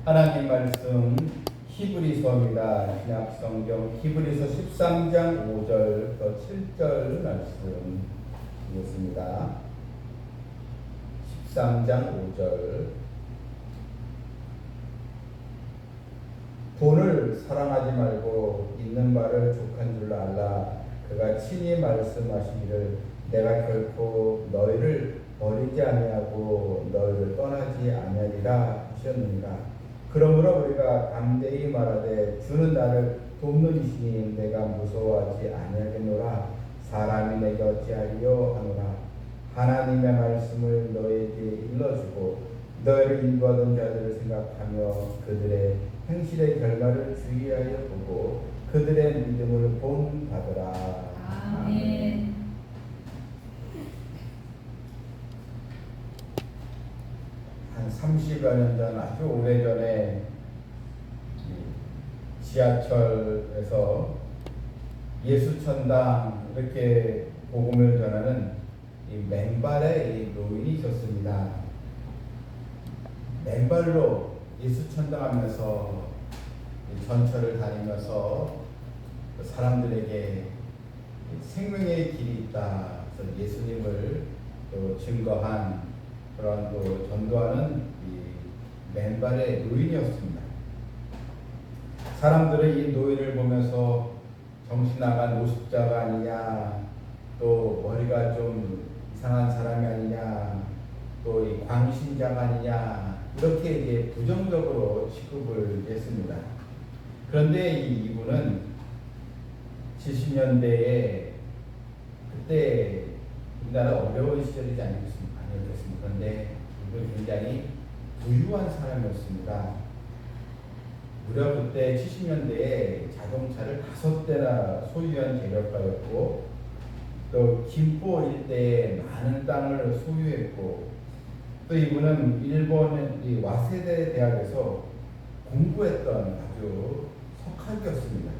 하나님 말씀 히브리서입니다. 신약 성경 히브리서 13장 5절부터 7절 말씀 읽겠습니다. 13장 5절. 돈을 사랑하지 말고 있는 바를 족한 줄 알라. 그가 친히 말씀하시기를 내가 결코 너희를 버리지 아니하고 너희를 떠나지 아니하리라 하셨느니라. 그러므로 우리가 담대히 말하되 주는 나를 돕는 이시니 내가 무서워하지 아니하겠노라. 사람이 내게 어찌하리요 하노라. 하나님의 말씀을 너희에게 일러주고 너희를 인도하던 자들을 생각하며 그들의 행실의 결과를 주의하여 보고 그들의 믿음을 본받으라. 아멘. 한 30여 년 전, 아주 오래전에 지하철에서 예수천당 이렇게 복음을 전하는 이 맨발의 노인이 있었습니다. 맨발로 예수천당 하면서 전철을 다니면서 사람들에게 생명의 길이 있다, 그래서 예수님을 또 증거한 그런 또 전도하는 이 맨발의 노인이었습니다. 사람들은 이 노인을 보면서 정신 나간 노숙자가 아니냐, 또 머리가 좀 이상한 사람이 아니냐, 또 이 광신자가 아니냐, 이렇게 이제 부정적으로 취급을 했습니다. 그런데 이분은 70년대에 그때 우리나라 어려운 시절이지 아니었습니까? 그런데 이분은 굉장히 부유한 사람이었습니다. 무려 그때 70년대에 자동차를 5대나 소유한 재력가였고, 또 김포 일대에 많은 땅을 소유했고, 또 이분은 일본 이 와세대 대학에서 공부했던 아주 석학이었습니다.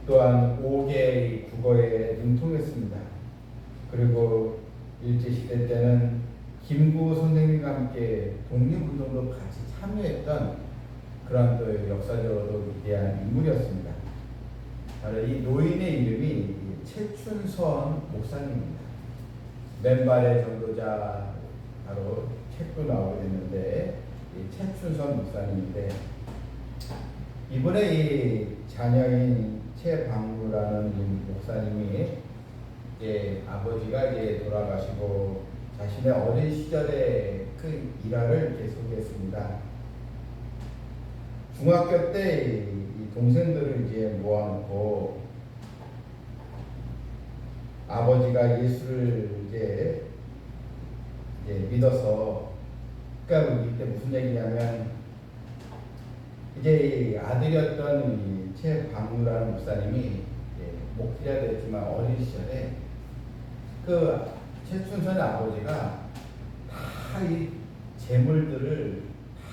또한 5개의 국어에 능통했습니다. 그리고 일제시대 때는 김구 선생님과 함께 독립운동도 같이 참여했던 그런 또 역사적으로 위대한 인물이었습니다. 바로 이 노인의 이름이 최춘선 목사님입니다. 맨발의 전도자, 바로 책도 나오게 됐는데 이 최춘선 목사님인데, 이번에 이 자녀인 최방루라는 목사님이 아버지가 돌아가시고 자신의 어린 시절의 그 일화를 소개했습니다. 중학교 때 이 동생들을 모아놓고 아버지가 예수를 믿어서, 그러니까 이때 무슨 얘기냐면, 이제 아들이었던 이 최방루라는 목사님이 목회자가 됐지만 어린 시절에 그 최춘선의 아버지가 다 이 재물들을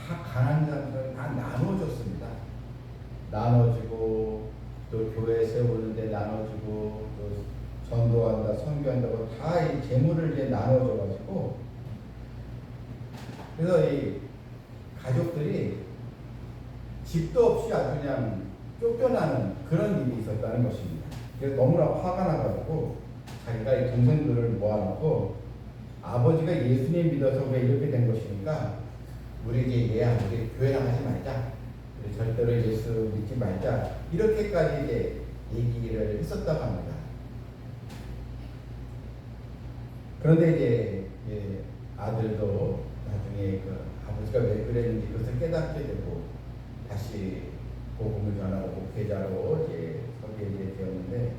다 가난한 사람들 다 나눠줬습니다. 나눠주고 또 교회 세우는데 나눠주고 또 전도한다, 선교한다고 다 이 재물을 나눠줘가지고, 그래서 이 가족들이 집도 없이 아주 그냥 쫓겨나는 그런 일이 있었다는 것입니다. 그래서 너무나 화가 나가지고 자기가 이 동생들을 모아놓고, 아버지가 예수님 믿어서 왜 이렇게 된 것이니까 우리 우리 교회랑 하지 말자, 우리 절대로 예수 믿지 말자, 이렇게까지 얘기를 했었다고 합니다. 그런데 아들도 나중에 그 아버지가 왜 그랬는지 그것을 깨닫게 되고 다시 복음을 전하고 목회자로 서게 되었는데,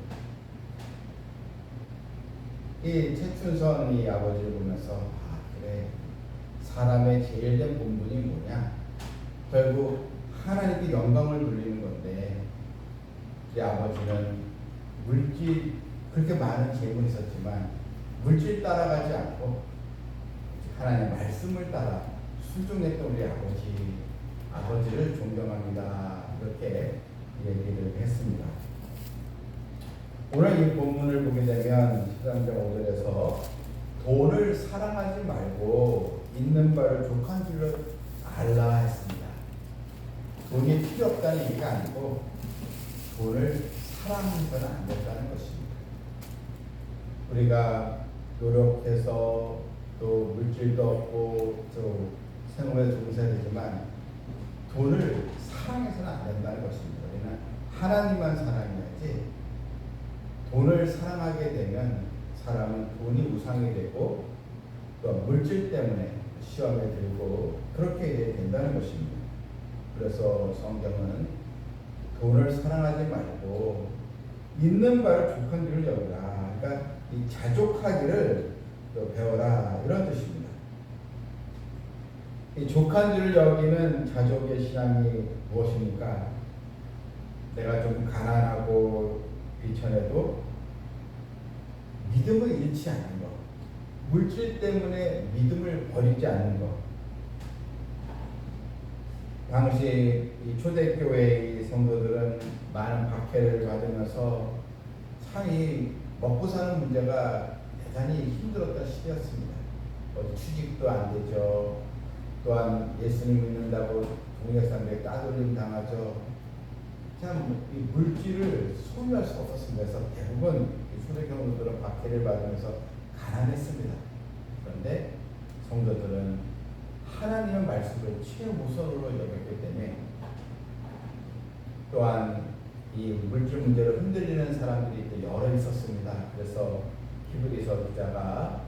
이 최춘선이 아버지를 보면서 그래, 사람의 제일된 본분이 뭐냐, 결국 하나님께 영광을 돌리는 건데, 이 아버지는 물질, 그렇게 많은 재물이 있었지만 물질 따라가지 않고 하나님의 말씀을 따라 순종했던 우리 아버지를 존경합니다, 이렇게 얘기를 했습니다. 오늘 이 본문을 보게 되면 13장 5절에서 돈을 사랑하지 말고 있는 바를 족한 줄로 알라 했습니다. 돈이 필요 없다는 얘기가 아니고 돈을 사랑해서는 안 된다는 것입니다. 우리가 노력해서 또 물질도 없고 또 생활에 종사되지만 돈을 사랑해서는 안 된다는 것입니다. 우리는 하나님만 사랑해야지 돈을 사랑하게 되면 사람은 돈이 우상이 되고 또 물질 때문에 시험에 들고 그렇게 된다는 것입니다. 그래서 성경은 돈을 사랑하지 말고 있는 바를 족한 줄을 여기라. 그러니까 이 자족하기를 또 배워라 이런 뜻입니다. 이 족한 줄을 여기는 자족의 신앙이 무엇입니까? 내가 좀 가난하고 비천해도 믿음을 잃지 않는 것, 물질 때문에 믿음을 버리지 않는 것. 당시 이 초대교회의 성도들은 많은 박해를 받으면서 참 먹고 사는 문제가 대단히 힘들었던 시대였습니다. 어디 취직도 안 되죠. 또한 예수님 믿는다고 동네 사람들에게 따돌림 당하죠. 참 이 물질을 소유할 수 없었습니다. 그래서 대부분 초대교회들은 박해를 받으면서 가난했습니다. 그런데 성도들은 하나님의 말씀을 최우선으로 여겼기 때문에 또한 이 물질 문제로 흔들리는 사람들이 또 여러 있었습니다. 그래서 히브리서 기자가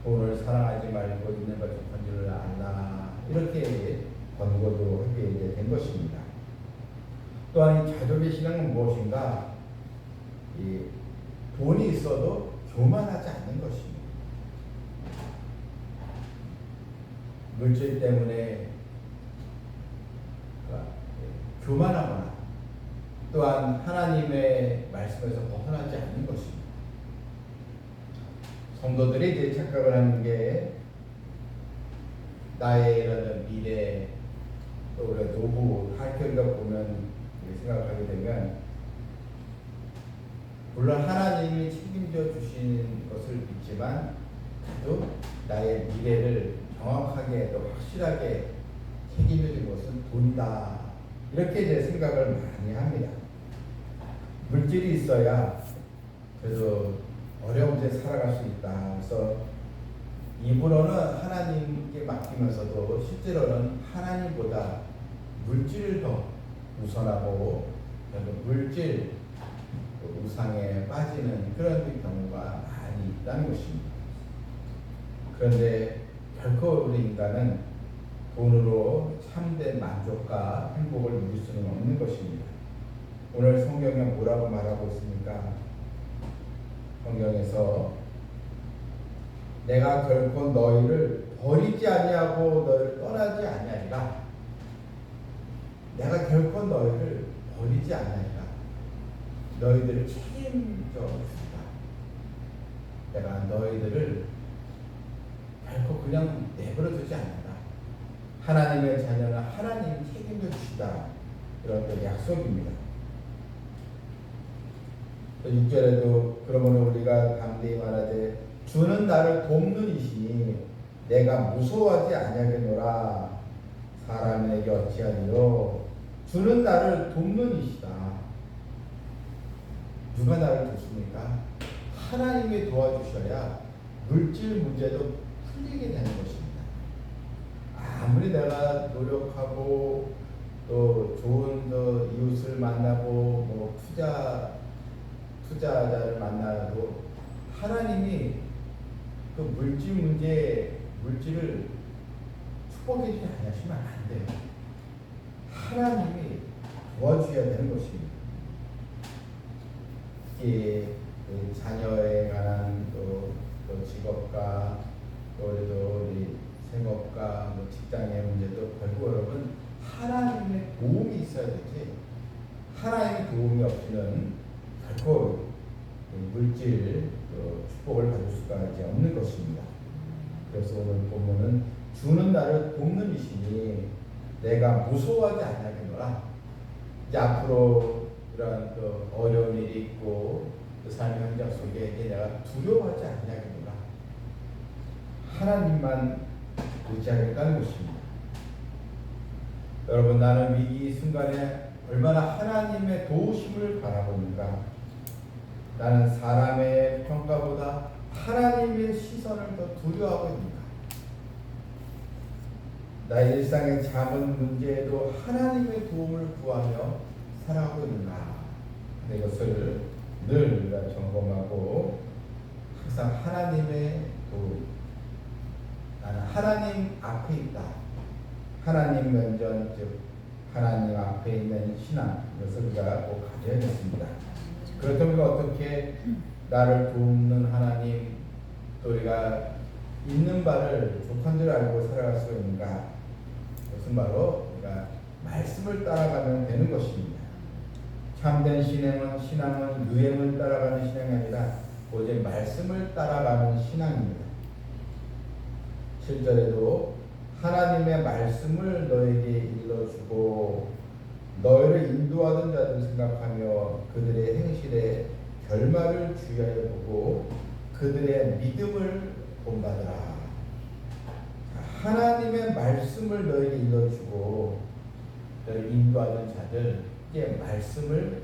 돈을 사랑하지 말고 있는 것 족한 줄을 알라 이렇게 권고도 하게 된 것입니다. 또한 이 자족의 신앙은 무엇인가? 이 돈이 있어도 교만하지 않는 것입니다. 물질 때문에 교만하거나 또한 하나님의 말씀에서 벗어나지 않는 것입니다. 성도들이 이제 착각을 하는 게 나의 이런 미래 또 우리 노후 할결과 보면 생각하게 되면 물론 하나님이 책임져 주신 것을 믿지만 그래도 나의 미래를 정확하게 또 확실하게 책임져 준 것은 돈이다. 이렇게 이제 생각을 많이 합니다. 물질이 있어야 그래도 어려운 데 살아갈 수 있다. 그래서 입으로는 하나님께 맡기면서도 실제로는 하나님보다 물질을 더 우선하고 물질 우상에 빠지는 그런 경우가 많이 있다는 것입니다. 그런데 결코 우리 인간은 돈으로 참된 만족과 행복을 누릴 수는 없는 것입니다. 오늘 성경에 뭐라고 말하고 있습니까? 성경에서 내가 결코 너희를 버리지 아니하고 너희를 떠나지 아니하리라. 내가 결코 너희를 버리지 아니하리라. 너희들을 책임져 주리라. 내가 너희들을 결코 그냥 내버려 두지 않는다. 하나님의 자녀는 하나님이 책임져 주시다. 이런 또 약속입니다. 6절에도 그러므로 우리가 담대히 말하되 주는 나를 돕는 이시니 내가 무서워하지 아니하겠노라. 사람에게 어찌하리요. 주는 나를 돕는 이시다. 누가 나를 돕습니까? 하나님이 도와주셔야 물질 문제도 풀리게 되는 것입니다. 아무리 내가 노력하고 또 좋은 이웃을 만나고 뭐 투자자를 만나도 하나님이 그 물질을 축복해 주지 않으시면 안 돼요. 하나님이 도와주셔야 되는 것입니다. 특히 자녀에 관한 또 직업과 또 우리 생업과 직장의 문제도 결국 여러분 하나님의 도움이 있어야 되지 하나님의 도움이 없이는 결코 물질 축복을 받을 수가 없는 것입니다. 그래서 오늘 본문은 주는 나를 돕는 이시니 내가 무서워하지 아니하겠노라. 이제 앞으로 이런 어려운 일이 있고 그 삶의 현장 속에 이제 내가 두려워하지 아니하겠노라. 하나님만 의지하겠다는 것입니다. 여러분, 나는 위기 순간에 얼마나 하나님의 도우심을 바라고 있는가? 나는 사람의 평가보다 하나님의 시선을 더 두려워하고 있는가? 나의 일상의 작은 문제에도 하나님의 도움을 구하며 살아가고 있는가? 이것을 늘 우리가 점검하고 항상 하나님의 도움, 나는 하나님 앞에 있다. 하나님 면전, 즉 하나님 앞에 있는 신앙, 이것을 우리가 꼭 가져야겠습니다. 그렇다면 어떻게 나를 돕는 하나님, 또 우리가 있는 바를 족한 줄 알고 살아갈 수 있는가? 그것은 바로 우리가 말씀을 따라가면 되는 것입니다. 참된 신앙은 유행을 따라가는 신앙이 아니라 오직 말씀을 따라가는 신앙입니다. 7절에도 하나님의 말씀을 너에게 일러주고 너희를 인도하던 자들 생각하며 그들의 행실에 결말을 주의하여 보고 그들의 믿음을 본받으라. 하나님의 말씀을 너에게 일러주고 너희를 인도하던 자들, 이게 말씀을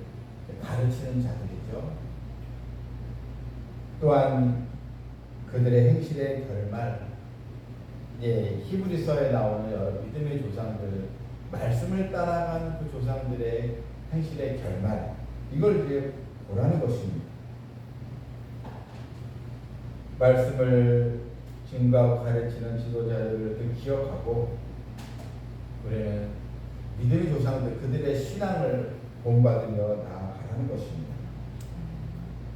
가르치는 자들이죠. 또한 그들의 행실의 결말, 히브리서에 나오는 여러 믿음의 조상들, 말씀을 따라가는 그 조상들의 행실의 결말, 이걸 이제 보라는 것입니다. 말씀을 증거하고 가르치는 지도자들을 기억하고 우리는 믿음의 조상들, 그들의 신앙을 본받으며 나아가라는 것입니다.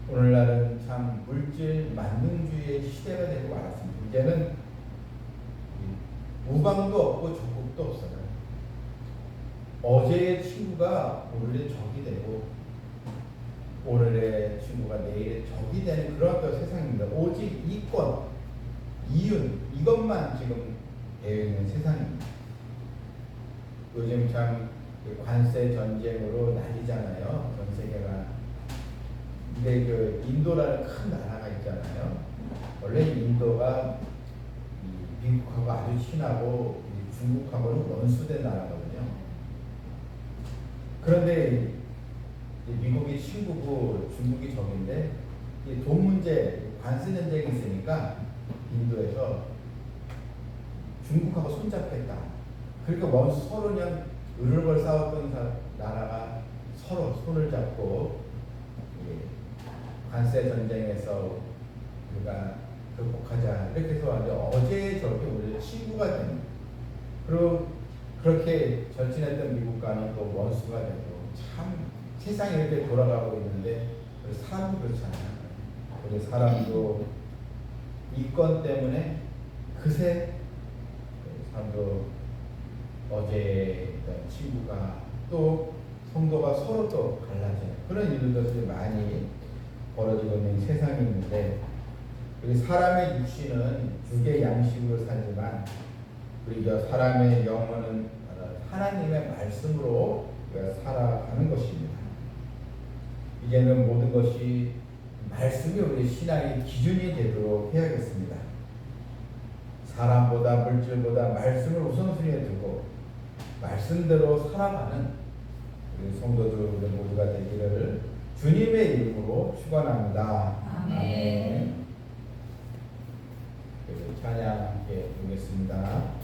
오늘날은 참 물질 만능주의의 시대가 되고 말았습니다. 이제는 우방도 없고 조국도 없어요. 어제의 친구가 오늘의 적이 되고 오늘의 친구가 내일의 적이 되는 그런 또 세상입니다. 오직 이권, 이윤, 이것만 지금 되어 있는 세상입니다. 요즘 참 관세 전쟁으로 난리잖아요. 전 세계가. 근데 그 인도라는 큰 나라가 있잖아요. 원래 인도가 미국하고 아주 친하고 중국하고는 원수된 나라거든요. 그런데 미국이 친구고 중국이 적인데 돈 문제, 관세 전쟁이 있으니까 인도에서 중국하고 손잡겠다. 그러니까 원수 서로 그냥 으르렁 싸웠던 나라가 서로 손을 잡고 관세 전쟁에서 우리가 극복하자 이렇게 해서 어제 저렇게 우리 친구가 됩니다. 그리고 그렇게 절친했던 미국과는 또 원수가 되고 참 세상이 이렇게 돌아가고 있는데 사람도 그렇잖아요. 우리 사람도 이권 때문에 그새 사람도 어제 있던 친구가 또 성도가 서로 또 갈라져요. 그런 일들도 많이 벌어지고 있는 세상이 있는데 우리 사람의 육신은 육의 양식으로 살지만 우리 사람의 영혼은 하나님의 말씀으로 우리가 살아가는 것입니다. 이제는 모든 것이 말씀이 우리 신앙의 기준이 되도록 해야겠습니다. 사람보다 물질보다 말씀을 우선순위에 두고 말씀대로 살아가는 우리 성도들 모두가 되기를 주님의 이름으로 축원합니다. 아멘. 찬양 함께 부르겠습니다.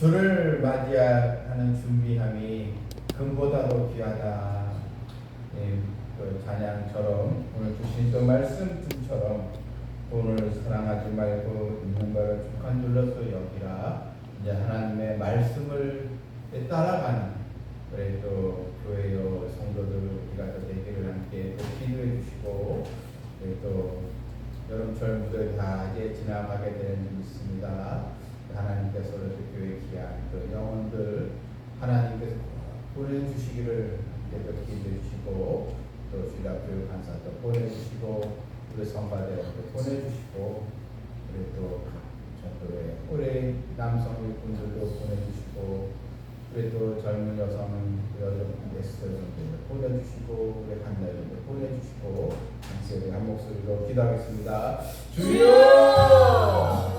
주를 맞이하는 준비함이 금보다도 귀하다. 예, 그 찬양처럼 오늘 주신 또 말씀처럼 돈을 사랑하지 말고 있는 것을 족한 줄로서 여기라. 이제 하나님의 말씀을 따라가는 그래도 교회요 성도들 우리가 또 되기를 함께 또 기도해 주시고 또 여름철 무더위 다 이제 지나가게 되는 줄 믿습니다. 하나님께서 이렇게 교회 귀한 그 영혼들 하나님께서 보내주시기를 함께 또 기도해 주시고 또 주일학교 간사도 보내주시고 우리 성가대원도 보내주시고 그리고 또 전도회 우리 남성 일꾼들도 보내주시고 그리고 젊은 여성 여성 에스더분들도 보내주시고 우리 간사들도 보내주시고 함께 한 목소리로 기도하겠습니다. 주여!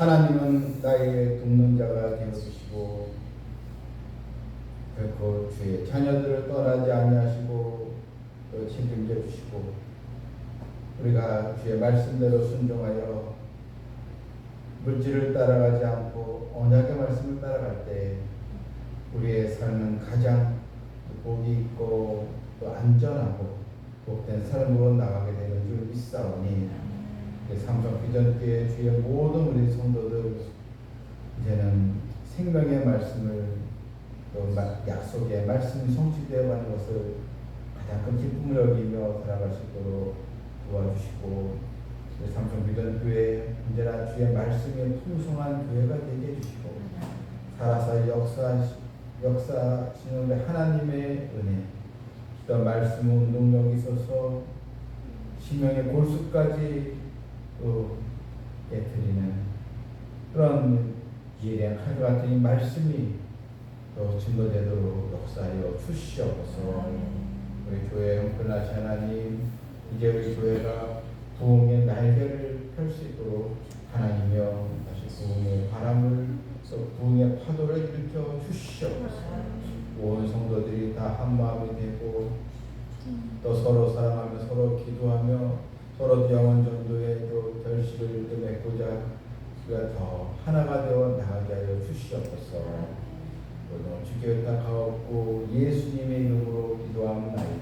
하나님은 나의 돕는자가 되어주시고 결코 주의 자녀들을 떠나지 아니하시고 또 책임져 주시고 우리가 주의 말씀대로 순종하여 물질을 따라가지 않고 언약의 말씀을 따라갈 때 우리의 삶은 가장 복이 있고 또 안전하고 복된 삶으로 나가게 되는 줄 믿사오니 삼성비전교회 주의 모든 우리 성도들 이제는 생명의 말씀을 또 약속의 말씀이 성취되어 가는 것을 가장 큰 기쁨을 여기며 살아갈 수 있도록 도와주시고 삼성비전교회 언제나 주의 말씀이 풍성한 교회가 되게 해주시고 살아서 역사하시는 우리 하나님의 은혜 또 말씀 운동력이 있어서 심령의 골수까지 또 깨뜨리는 그런 예량 칼과 같은 이 말씀이 또 증거되도록 역사하여 주시옵소서. 우리 교회 형편하신 하나님 이제 우리 교회가 부흥의 날개를 펼 수 있도록 하나님이여 다시 부흥의 바람을 또 부흥의 파도를 일으켜 주시옵소서. 온 성도들이 다 한마음이 되고 또 서로 사랑하며 서로 기도하며 서로 영원 전도의 또 결실을 맺고자 우리가 더 하나가 되어 나가게 하여 주시옵소서. 오늘 주께 의탁하옵고 예수님의 이름으로 기도하옵나이다.